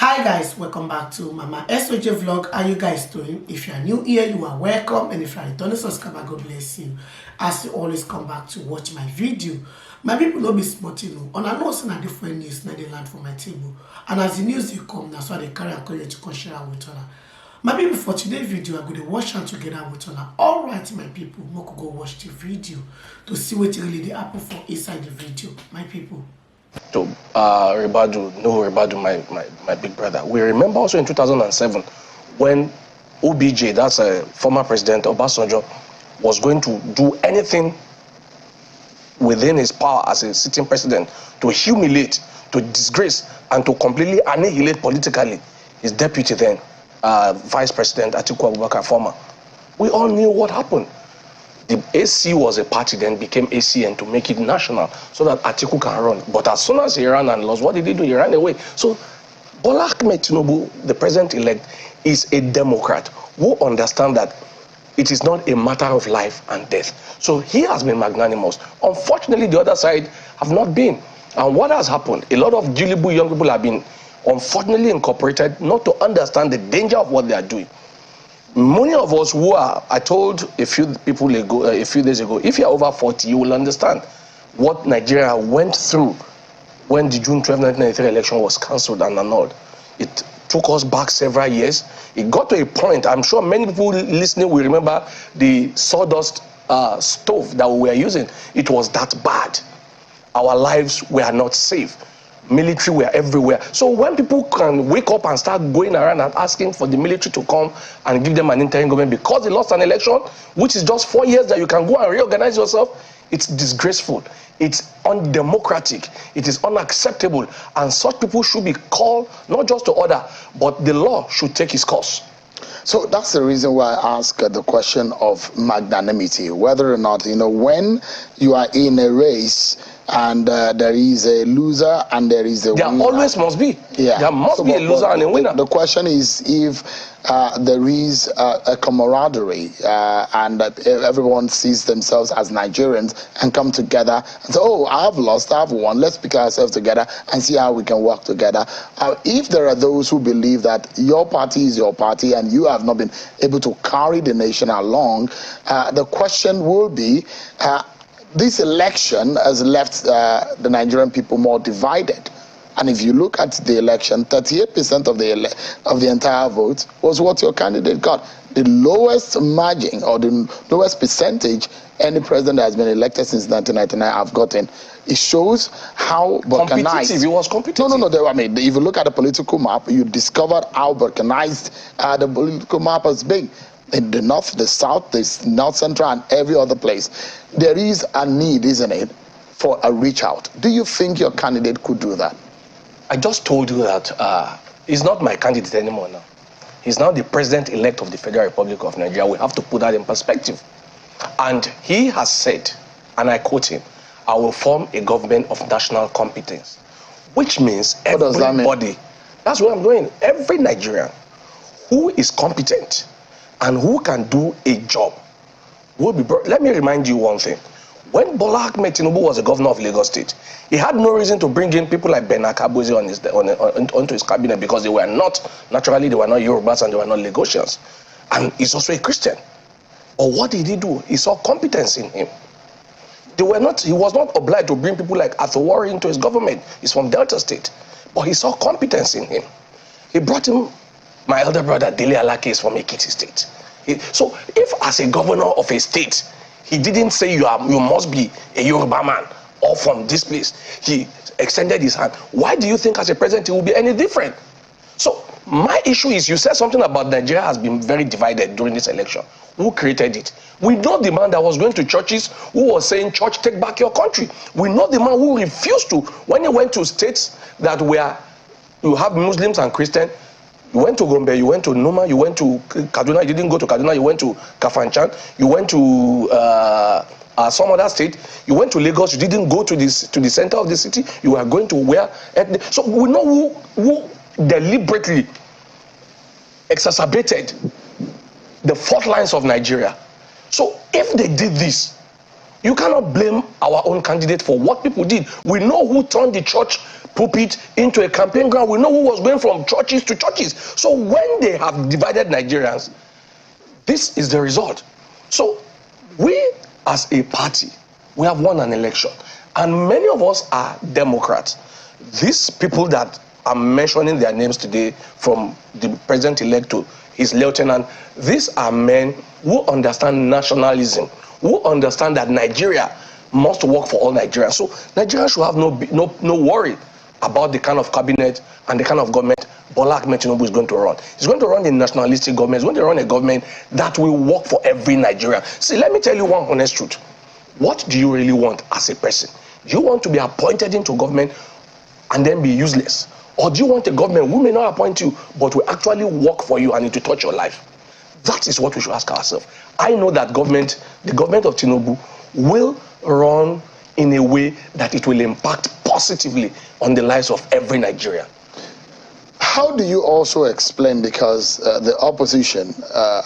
Hi guys, welcome back to Mama SOJ vlog. How you guys doing? If you are new here, you are welcome, and if you are a returning subscriber, God bless you. As you always come back to watch my video, my people don't be spotting on I know some different news now they land for my table, and as the news you come, that's why they carry and call you to come share with her. My people, for today's video, I'm going to watch and together with her. All right, my people, we could go watch the video to see what really the happen for inside the video, my people. To Ribadu, my big brother. We remember also in 2007 when OBJ, that's a former president Obasanjo, was going to do anything within his power as a sitting president to humiliate, to disgrace, and to completely annihilate politically his deputy then, Vice President Atiku Abubakar, former. We all knew what happened. The AC was a party, then became ACN to make it national so that Atiku can run. But as soon as he ran and lost, what did he do? He ran away. So Bola Ahmed Tinubu, the president-elect, is a Democrat who understands that it is not a matter of life and death. So he has been magnanimous. Unfortunately, the other side have not been. And what has happened? A lot of gullible young people have been unfortunately incorporated not to understand the danger of what they are doing. Many of us who are, I told a few days ago, if you're over 40, you will understand what Nigeria went through when the June 12, 1993 election was cancelled and annulled. It took us back several years. It got to a point, I'm sure many people listening will remember the sawdust stove that we were using. It was that bad. Our lives were not safe. Military were everywhere. So when people can wake up and start going around and asking for the military to come and give them an interim government because they lost an election, which is just 4 years that you can go and reorganize yourself, it's disgraceful. It's undemocratic. It is unacceptable. And such people should be called not just to order, but the law should take its course. So that's the reason why I ask the question of magnanimity, whether or not, when you are in a race and there is a loser and there is a winner. There always must be. Yeah. There must be a loser and a winner. The question is if there is a camaraderie and everyone sees themselves as Nigerians and come together and say, oh, I've lost, I've won, let's pick ourselves together and see how we can work together. If there are those who believe that your party is your party and you have not been able to carry the nation along, the question will be, this election has left the Nigerian people more divided. And if you look at the election, 38% of the entire vote was what your candidate got. The lowest margin or the lowest percentage any president that has been elected since 1999 have gotten. It shows how balkanized. He was competitive. No. I mean, if you look at the political map, you discovered how balkanized the political map has been. In the north, the south, the north central, and every other place. There is a need, isn't it, for a reach out. Do you think your candidate could do that? I just told you that he's not my candidate anymore now. He's now the president-elect of the Federal Republic of Nigeria. We have to put that in perspective. And he has said, and I quote him, I will form a government of national competence. Which means everybody, what does that mean? That's what I'm doing. Every Nigerian who is competent and who can do a job will be brought. Let me remind you one thing. When Bola Ahmed Tinubu was the governor of Lagos State, he had no reason to bring in people like Ben Akabuzi onto his cabinet because they were not Yorubas and they were not Lagosians. And he's also a Christian. But what did he do? He saw competence in him. He was not obliged to bring people like Athawari into his government. He's from Delta State. But he saw competence in him. He brought him. My elder brother, Dele Alake, is from Ekiti State. So if as a governor of a state, he didn't say you must be a Yoruba man or from this place, he extended his hand. Why do you think as a president it will be any different? So my issue is, you said something about Nigeria has been very divided during this election. Who created it? We know the man that was going to churches who was saying, church, take back your country. We know the man who refused to, when he went to states that where you have Muslims and Christians. You went to Gombe, you went to Numa, you went to Kaduna, you didn't go to Kaduna, you went to Kafanchan, you went to some other state, you went to Lagos, you didn't go to the center of the city, you were going to where? So we know who deliberately exacerbated the fault lines of Nigeria. So if they did this, You cannot blame our own candidate for what people did. We know who turned the church pulpit into a campaign ground. We know who was going from churches to churches. So when they have divided Nigerians, this is the result. So we as a party, we have won an election. And many of us are Democrats. These people that I'm mentioning their names today, from the president-elect to his lieutenant, these are men who understand nationalism, who understand that Nigeria must work for all Nigerians. So Nigeria should have no worry about the kind of cabinet and the kind of government Bola Ahmed Tinubu is going to run. He's going to run a nationalistic government. He's going to run a government that will work for every Nigerian. See, let me tell you one honest truth. What do you really want as a person? Do you want to be appointed into government and then be useless? Or do you want a government who may not appoint you, but will actually work for you and it will touch your life? That is what we should ask ourselves. I know that the government of Tinubu will run in a way that it will impact positively on the lives of every Nigerian. How do you also explain, because the opposition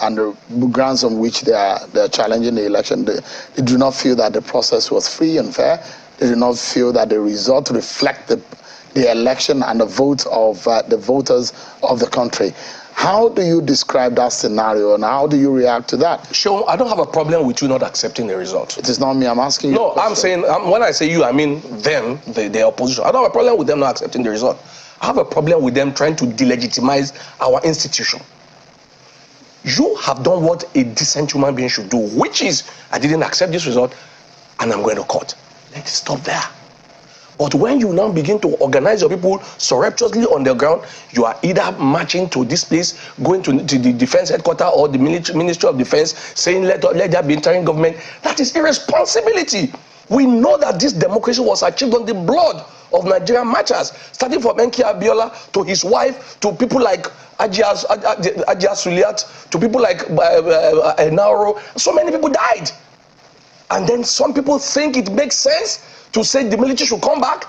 and the grounds on which they are challenging the election, they do not feel that the process was free and fair. They do not feel that the result reflect the election and the votes of the voters of the country. How do you describe that scenario, and how do you react to that? Sure, I don't have a problem with you not accepting the result. It is not me, I'm asking you. No, I'm saying, when I say you, I mean them, the opposition. I don't have a problem with them not accepting the result. I have a problem with them trying to delegitimize our institution. You have done what a decent human being should do, which is, I didn't accept this result, and I'm going to court. Let it stop there. But when you now begin to organize your people surreptitiously on the ground, you are either marching to this place, going to the defense headquarters or the Ministry of Defense, saying let there be interim government. That is irresponsibility. We know that this democracy was achieved on the blood of Nigerian marchers, starting from Enki Abiola to his wife, to people like Ajia Suliat, to people like Nauro. So many people died. And then some people think it makes sense to say the military should come back.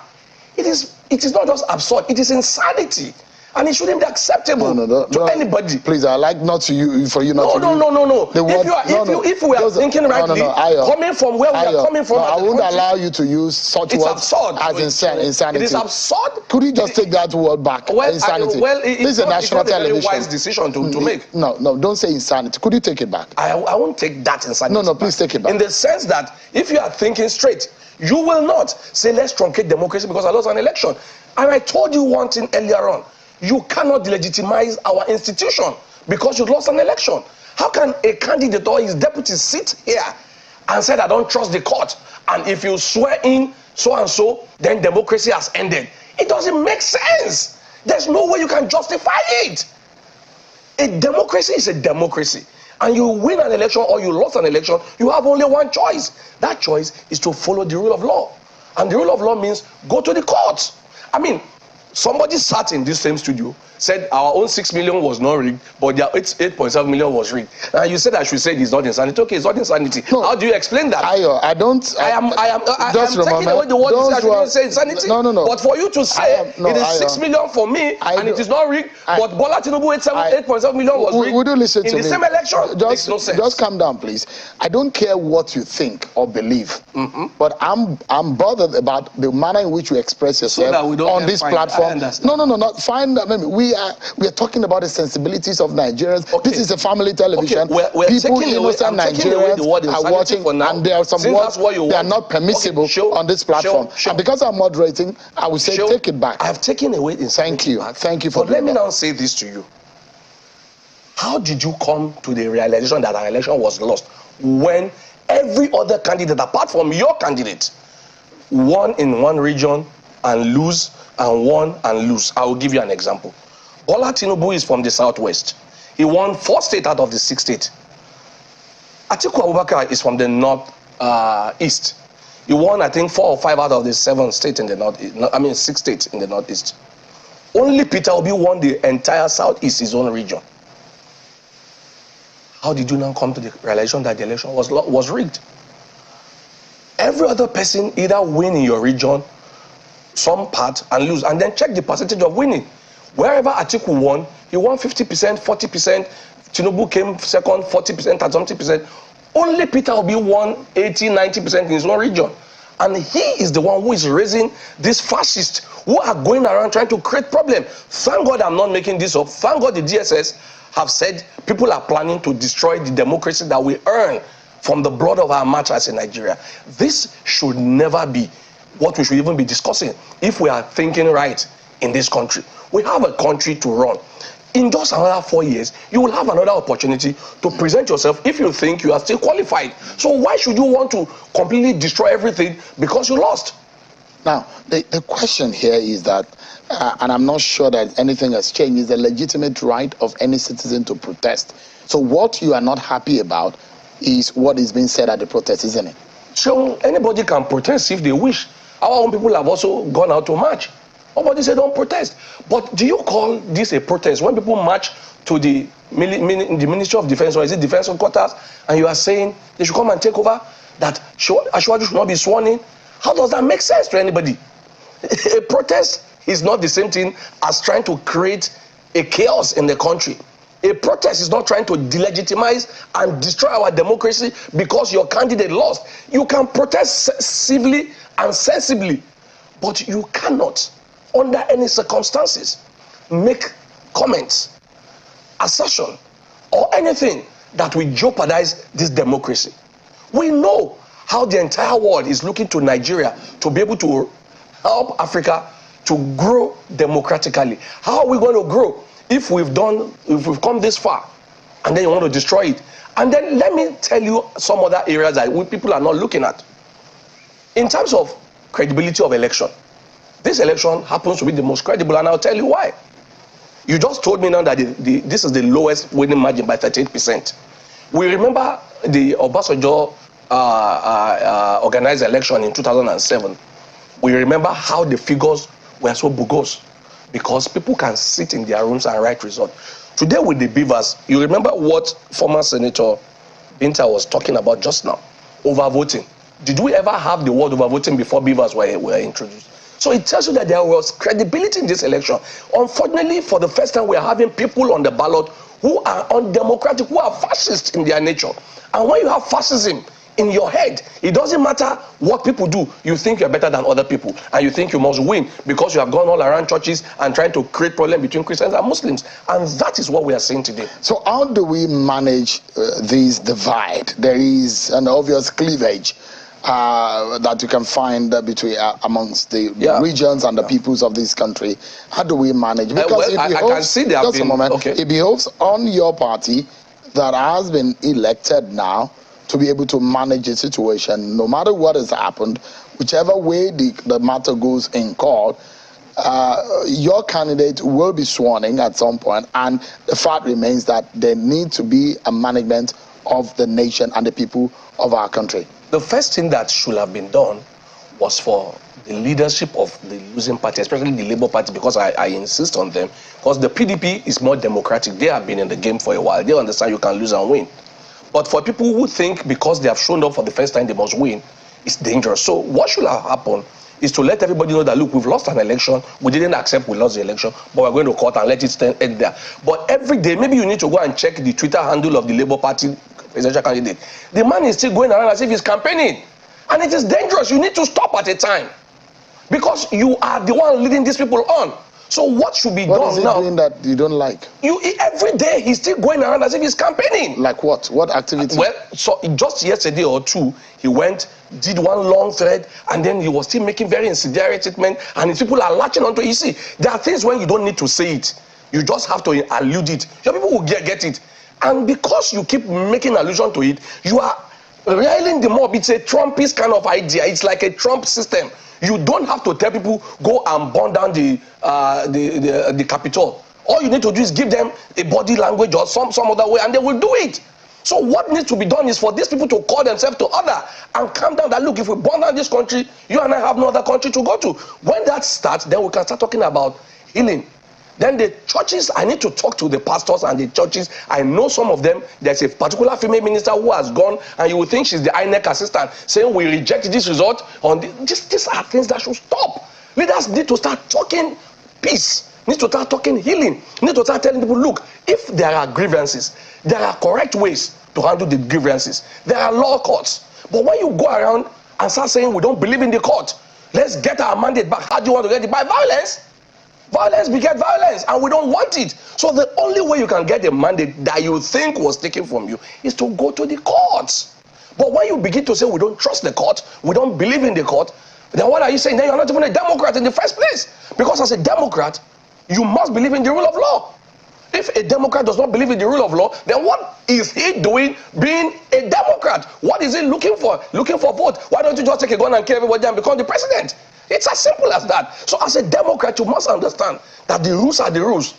It is not just absurd, it is insanity. And it shouldn't be acceptable to anybody. Please, I like not to you for you not to. No. If we are thinking rightly, coming from where we are coming from, I won't allow you to use such words as insanity. It is absurd. Could you just take that word back? Insanity. This is a national television. It's a very wise decision to make. No, don't say insanity. Could you take it back? I won't take that insanity. No, please take it back. In the sense that if you are thinking straight, you will not say let's truncate democracy because I lost an election. And I told you one thing earlier on. You cannot delegitimize our institution because you lost an election. How can a candidate or his deputy sit here and say, I don't trust the court, and if you swear in so and so, then democracy has ended? It doesn't make sense. There's no way you can justify it. A democracy is a democracy. And you win an election or you lost an election, you have only one choice. That choice is to follow the rule of law. And the rule of law means go to the courts. I mean, somebody sat in this same studio, said our own 6 million was not rigged, but their 8.7 million was rigged. And you said I should say it's not insanity. Okay, it's not insanity. No. How do you explain that? I am taking away the word I shouldn't say insanity. No. But for you to say it is 6 million for me and it is not rigged, but Bola Tinubu 8.7 million was rigged. Would you listen to me? In the same election? Makes no sense. Just calm down, please. I don't care what you think or believe, but I'm bothered about the manner in which you express yourself on this platform. No, not fine. I mean, we are talking about the sensibilities of Nigerians. Okay. This is a family television. Okay. We're People, innocent Nigerians, are watching, and there are some words that are not permissible on this platform. And because I'm moderating, I will say take it back. I have taken away insanity. Thank you for that. Let me now say this to you. How did you come to the realization that our election was lost when every other candidate, apart from your candidate, won in one region and lose, and won and lose? I will give you an example. Bola Tinubu is from the southwest. He won 4 states out of the 6 states. Atiku Abubakar is from the northeast. He won, I think, 4 or 5 out of the 7 states in the northeast. 6 states in the northeast. Only Peter Obi won the entire southeast, his own region. How did you now come to the realization that the election was rigged? Every other person either win in your region, some part, and lose, and then check the percentage of winning. Wherever Atiku won, he won 50%, 40%. Tinubu came second, 40% and something percent. Only Peter Obi won 80-90% in his own region. And he is the one who is raising these fascists who are going around trying to create problem. Thank God I'm not making this up. Thank God the DSS have said people are planning to destroy the democracy that we earn from the blood of our martyrs in Nigeria. This should never be what we should even be discussing if we are thinking right in this country. We have a country to run. In just another 4 years, you will have another opportunity to present yourself if you think you are still qualified. So why should you want to completely destroy everything because you lost? Now, the question here is that, and I'm not sure that anything has changed, is the legitimate right of any citizen to protest. So what you are not happy about is what is being said at the protest, isn't it? So anybody can protest if they wish. Our own people have also gone out to march. Nobody said don't protest. But do you call this a protest when people march to the Ministry of Defense, or is it Defense Headquarters, and you are saying they should come and take over, that Ashwaju should not be sworn in? How does that make sense to anybody? A protest is not the same thing as trying to create a chaos in the country. A protest is not trying to delegitimize and destroy our democracy because your candidate lost. You can protest civilly and sensibly, but you cannot, under any circumstances, make comments, assertion, or anything that will jeopardize this democracy. We know how the entire world is looking to Nigeria to be able to help Africa to grow democratically. How are we going to grow if we've come this far and then you want to destroy it? And then let me tell you some other areas that people are not looking at. In terms of credibility of election, this election happens to be the most credible, and I'll tell you why. You just told me now that this is the lowest winning margin by 38%. We remember the Obasanjo organized election in 2007. We remember how the figures were so bogus because people can sit in their rooms and write results. Today with the Beavers, you remember what former Senator Binta was talking about just now? Overvoting. Did we ever have the word overvoting before Beavers were introduced? So it tells you that there was credibility in this election. Unfortunately, for the first time, we are having people on the ballot who are undemocratic, who are fascist in their nature. And when you have fascism in your head, it doesn't matter what people do. You think you're better than other people, and you think you must win because you have gone all around churches and trying to create problems between Christians and Muslims. And that is what we are seeing today. So how do we manage this divide? There is an obvious cleavage that you can find between amongst the regions and the peoples of this country. How do we manage? Because I can see there just a moment. Okay. It behoves on your party that has been elected now to be able to manage the situation, no matter what has happened, whichever way the matter goes in court. Your candidate will be sworn in at some point, and the fact remains that there needs to be a management of the nation and the people of our country. The first thing that should have been done was for the leadership of the losing party, especially the Labour Party, because I insist on them, because the PDP is more democratic. They have been in the game for a while. They understand you can lose and win. But for people who think because they have shown up for the first time they must win, it's dangerous. So what should have happened is to let everybody know that, look, we've lost an election. We didn't accept we lost the election, but we're going to court and let it end there. But every day, maybe you need to go and check the Twitter handle of the Labour Party presidential candidate. The man is still going around as if he's campaigning. And it is dangerous. You need to stop at a time. Because you are the one leading these people on. So what should be done now? What is he doing that you don't like? Every day he's still going around as if he's campaigning. Like what? What activity? Well, so just yesterday or two, he went, did one long thread, and then he was still making very incendiary statement, and people are latching onto it. You see, there are things when you don't need to say it. You just have to allude it. Your people will get it. And because you keep making allusion to it, you are riling the mob. It's a Trumpist kind of idea. It's like a Trump system. You don't have to tell people, go and burn down the Capitol. All you need to do is give them a body language or some other way, and they will do it. So what needs to be done is for these people to call themselves to order and calm down that, look, if we burn down this country, you and I have no other country to go to. When that starts, then we can start talking about healing. Then the churches, I need to talk to the pastors and the churches. I know some of them. There's a particular female minister who has gone, and you would think she's the INEC assistant, saying we reject this result. These are things that should stop. Leaders need to start talking peace, need to start talking healing, need to start telling people, look, if there are grievances, there are correct ways to handle the grievances. There are law courts. But when you go around and start saying we don't believe in the court, let's get our mandate back. How do you want to get it? By violence. Violence beget violence, and we don't want it. So the only way you can get a mandate that you think was taken from you is to go to the courts. But when you begin to say we don't trust the court, we don't believe in the court, then what are you saying? Then you're not even a Democrat in the first place. Because as a Democrat, you must believe in the rule of law. If a Democrat does not believe in the rule of law, then what is he doing being a Democrat? What is he looking for? Looking for vote. Why don't you just take a gun and kill everybody and become the president? It's as simple as that. So as a Democrat, you must understand that the rules are the rules.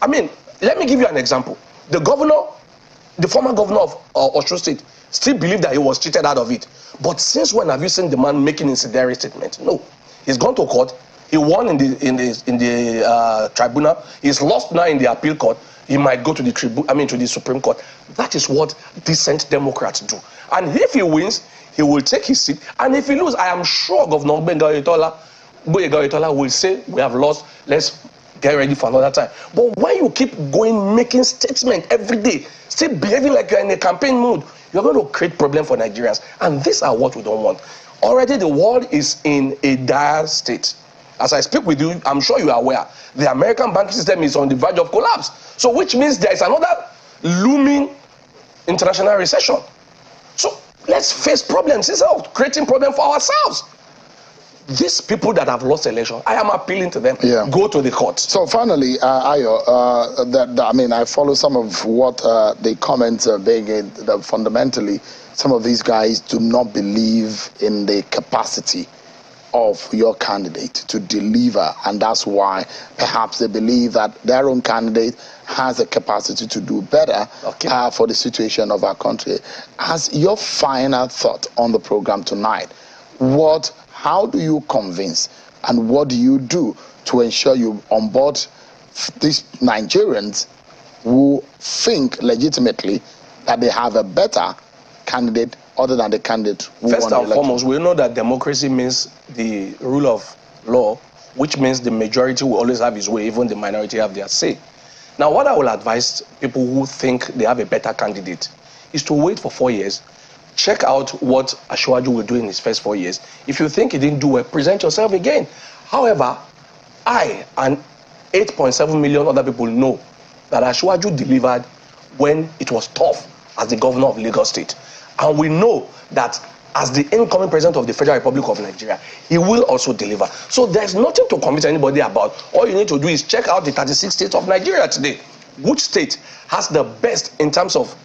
I mean, let me give you an example. The former governor of Osun State still believed that he was cheated out of it. But since when have you seen the man making incendiary statement? No. He's gone to court. He won in the tribunal. He's lost now in the appeal court. He might go to the Supreme Court. That is what decent Democrats do. And if he wins, he will take his seat. And if he loses, I am sure Governor Gboyega Oyetola will say, we have lost, let's get ready for another time. But when you keep going, making statements every day, still behaving like you're in a campaign mood, you're going to create problems for Nigerians. And these are what we don't want. Already the world is in a dire state. As I speak with you, I'm sure you are aware, the American banking system is on the verge of collapse. So which means there is another looming international recession. So let's face problems instead of creating problems for ourselves. These people that have lost election, I am appealing to them. Yeah. Go to the court. So finally, Ayo, I follow some of what the comments are being that fundamentally, some of these guys do not believe in the capacity of your candidate to deliver, and that's why perhaps they believe that their own candidate has the capacity to do better for the situation of our country. As your final thought on the program tonight, how do you convince and what do you do to ensure you onboard these Nigerians who think legitimately that they have a better candidate other than the candidate who First won and foremost, we know that democracy means the rule of law, which means the majority will always have his way, even the minority have their say. Now, what I will advise people who think they have a better candidate is to wait for 4 years, check out what Asiwaju will do in his first 4 years. If you think he didn't do well, present yourself again. However, I and 8.7 million other people know that Asiwaju delivered when it was tough as the governor of Lagos State. And we know that as the incoming president of the Federal Republic of Nigeria, he will also deliver. So there's nothing to convince anybody about. All you need to do is check out the 36 states of Nigeria today. Which state has the best in terms of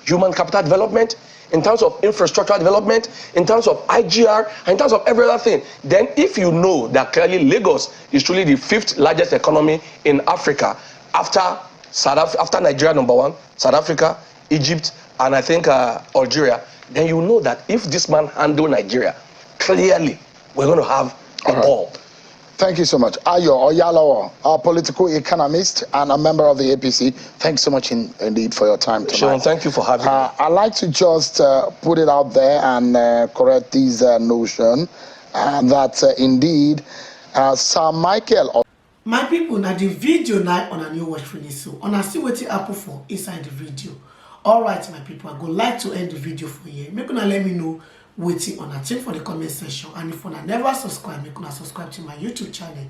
human capital development, in terms of infrastructure development, in terms of IGR, and in terms of every other thing? Then if you know that clearly Lagos is truly the 5th largest economy in Africa after Nigeria #1, South Africa, Egypt, and I think Algeria, then you know that if this man handle Nigeria, clearly we're going to have a ball. Thank you so much. Ayo Oyalawo, a political economist and a member of the APC. Thanks so much indeed for your time tonight. Sean, thank you for having me. I'd like to just put it out there and correct this notion that indeed Sir Michael... My people, now the video night on a new watch finish, so on a see what it happen for inside the video. Alright, my people, I go like to end the video for you. Make una let me know waiting on a thing for the comment section, and if una never subscribe, make una subscribe to my YouTube channel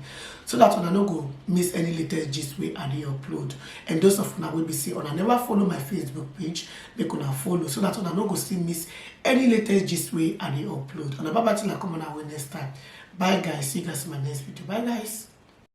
so that una no go miss any latest gist wey I dey upload. And those of una will be see una never follow my Facebook page, make una follow so that una no go still miss any latest gist wey I dey upload. And bye bye till I come on our next time. Bye guys, see you guys in my next video. Bye guys.